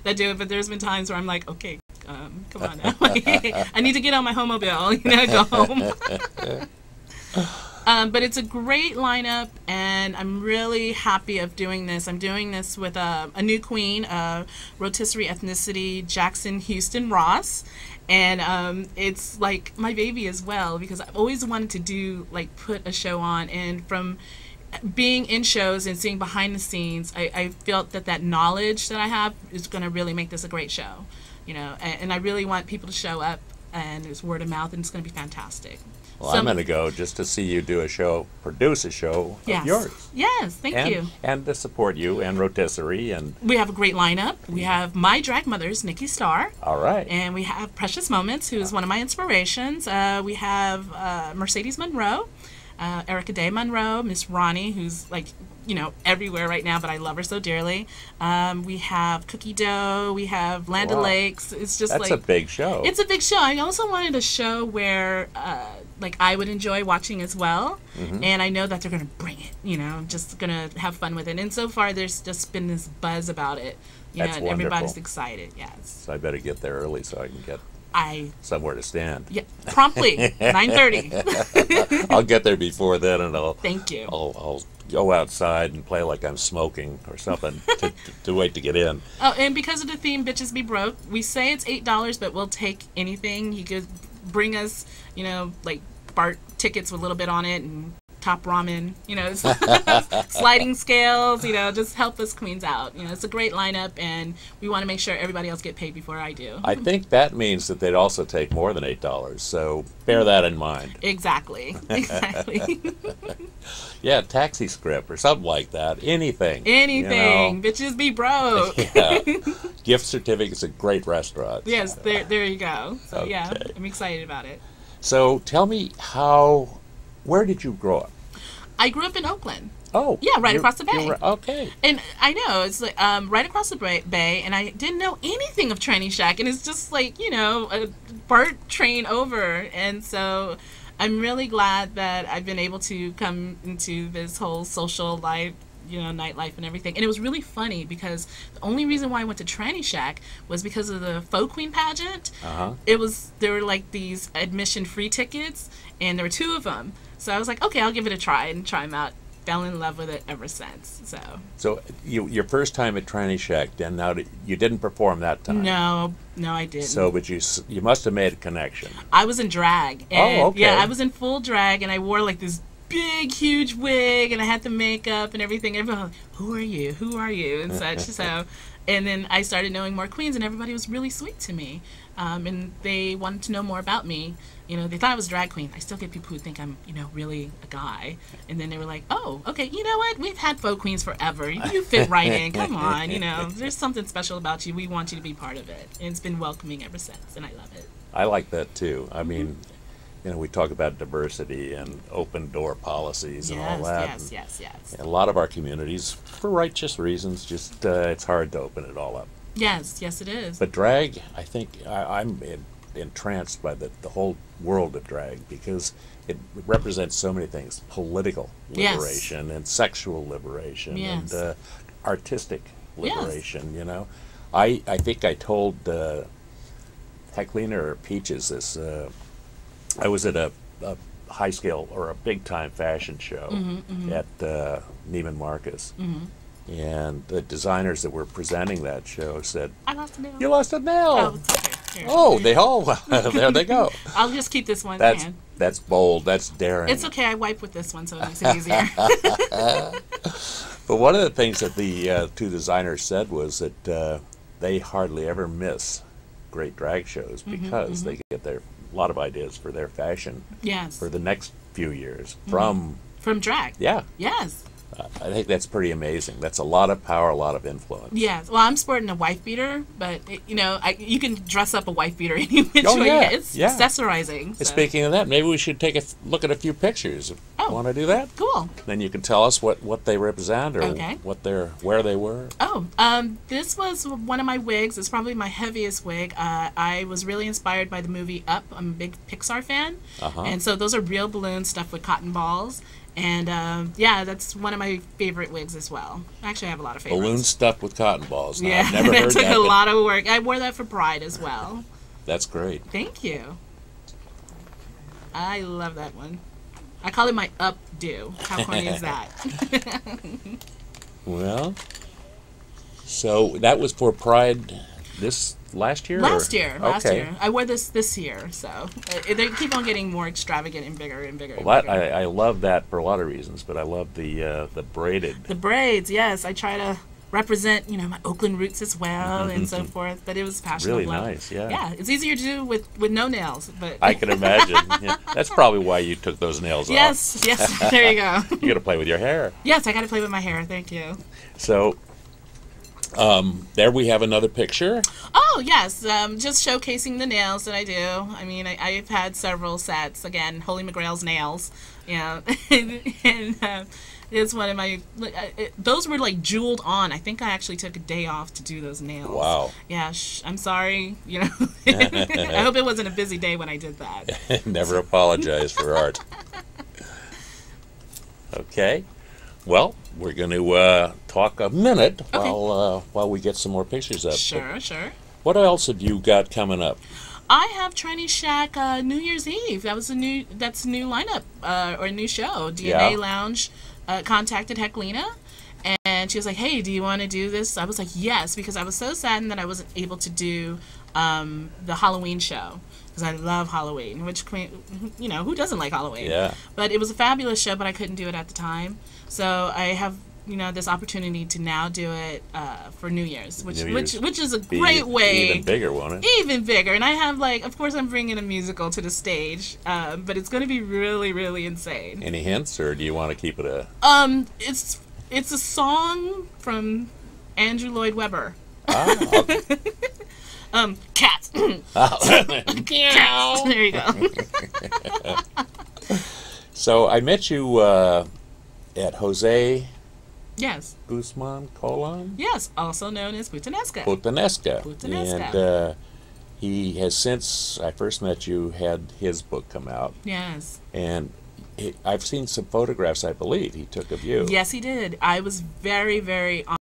that do it, but there's been times where I'm like, okay, come on now. I need to get on my homobile, go home. But it's a great lineup, and I'm really happy of doing this. I'm doing this with a new queen, rotisserie ethnicity, Jackson Houston Ross. And it's like my baby as well, because I've always wanted to do, like, put a show on. And from being in shows and seeing behind the scenes, I felt that knowledge that I have is going to really make this a great show. And I really want people to show up, and it's word of mouth, and it's going to be fantastic. Well, I'm going to go just to see you do a show, produce a show of yours. Yes, thank you. And to support you and rotisserie. And we have a great lineup. We have my drag mothers, Nikki Starr. All right. And we have Precious Moments, who is one of my inspirations. We have Mercedes Monroe, Erica Day Monroe, Miss Ronnie, who's like, everywhere right now, but I love her so dearly. We have Cookie Dough. We have Land O'Lakes. It's just That's a big show. It's a big show. I also wanted a show where, I would enjoy watching as well. And I know that they're going to bring it, just going to have fun with it. And so far, there's just been this buzz about it. That's and wonderful. Everybody's excited, yes. So I better get there early so I can get somewhere to stand. Yeah, promptly, 9:30. I'll get there before then, and Thank you. I'll go outside and play like I'm smoking or something to wait to get in. Oh, and because of the theme, Bitches Be Broke, we say it's $8, but we'll take anything. You could bring us, like BART tickets with a little bit on it, and top ramen, sliding scales, just help us queens out. It's a great lineup, and we want to make sure everybody else get paid before I do. I think that means that they'd also take more than $8, so bear that in mind. Exactly. Yeah, taxi script or something like that. Anything. Bitches be broke. Yeah. Gift certificates at great restaurants. Yes, there you go. So Okay. yeah, I'm excited about it. So tell me where did you grow up? I grew up in Oakland. Oh. Yeah, right across the bay. Okay. And I know, it's like right across the bay, and I didn't know anything of Tranny Shack, and it's just like, a BART train over. And so I'm really glad that I've been able to come into this whole social life, nightlife and everything. And it was really funny because the only reason why I went to Tranny Shack was because of the Faux Queen pageant. There were like these admission free tickets, and there were 2 of them. So I was like, okay, I'll give it a try and try them out. Fell in love with it ever since. So your first time at Tranny Shack, then now you didn't perform that time. No, I didn't. So, but you must have made a connection. I was in drag. And, okay. Yeah, I was in full drag, and I wore like this big, huge wig, and I had the makeup and everything. Everyone was like, who are you? Who are you? And such. So, and then I started knowing more queens, and everybody was really sweet to me. And they wanted to know more about me. They thought I was a drag queen. I still get people who think I'm, really a guy. And then they were like, oh, okay, you know what? We've had faux queens forever. You fit right in. Come on, there's something special about you. We want you to be part of it. And it's been welcoming ever since, and I love it. I like that, too. I mean, we talk about diversity and open door policies and all that. Yes. A lot of our communities, for righteous reasons, just it's hard to open it all up. Yes, it is. But drag, I think, I'm entranced by the whole world of drag because it represents so many things: political liberation and sexual liberation and artistic liberation. I think I told Heclina or Peaches this. I was at a high scale or a big time fashion show at Neiman Marcus. And the designers that were presenting that show said, I lost a nail. You lost a nail. Oh, okay. Here. Oh, they all, there they go. I'll just keep this one. That's bold. That's daring. It's okay. I wipe with this one, so it makes it easier. But one of the things that the 2 designers said was that they hardly ever miss great drag shows because they get a lot of ideas for their fashion for the next few years from drag. Yeah. Yes. I think that's pretty amazing. That's a lot of power, a lot of influence. Yes. Well, I'm sporting a wife beater, but you can dress up a wife beater any which way. Yeah. It's accessorizing. So. Speaking of that, maybe we should take a look at a few pictures. Want to do that? Cool. Then you can tell us what they represent or where they were. Oh, this was one of my wigs. It's probably my heaviest wig. I was really inspired by the movie Up. I'm a big Pixar fan, and so those are real balloons stuffed with cotton balls. And yeah, that's one of my favorite wigs as well. Actually, I have a lot of favorites. Balloon stuffed with cotton balls. Now, Yeah, I've never heard that took that, a lot of work. I wore that for Pride as well. That's great. Thank you. I love that one. I call it my updo. How corny is that? Well, so that was for Pride this last year? Last year. Okay. I wore this year, so they keep on getting more extravagant and bigger and bigger. Well, and bigger. I love that for a lot of reasons, but I love the braided. The braids, yes. I try to represent, my Oakland roots as well and so forth. But it was passionate. Really love. nice, yeah. Yeah, it's easier to do with no nails, but I can imagine. Yeah. That's probably why you took those nails off. Yes, there you go. You got to play with your hair. Yes, I got to play with my hair. Thank you. So, there we have another picture. Oh, yes. Just showcasing the nails that I do. I mean, I've had several sets. Again, Holy McGrail's nails. Yeah. and it's one of my... those were, like, jeweled on. I think I actually took a day off to do those nails. Wow. Yeah, I'm sorry. I hope it wasn't a busy day when I did that. Never apologize for art. Okay. Well, we're going to talk a minute while we get some more pictures up. Sure. What else have you got coming up? I have Tranny Shack New Year's Eve. That's a new lineup or a new show. DNA Lounge contacted Heclina, and she was like, "Hey, do you want to do this?" I was like, "Yes," because I was so saddened that I wasn't able to do the Halloween show. Because I love Halloween, which, who doesn't like Halloween? Yeah. But it was a fabulous show, but I couldn't do it at the time. So I have, this opportunity to now do it for New Year's, which is a great way. Even bigger, won't it? Even bigger. And I have, of course, I'm bringing a musical to the stage, but it's going to be really, really insane. Any hints, or do you want to keep it a... It's a song from Andrew Lloyd Webber. Ah, okay. Cats. Cats. There you go. So I met you at Jose Yes. Guzman Colon? Yes, also known as Putanesca. And he has, since I first met you, had his book come out. Yes. And I've seen some photographs, I believe, he took of you. Yes, he did. I was very, very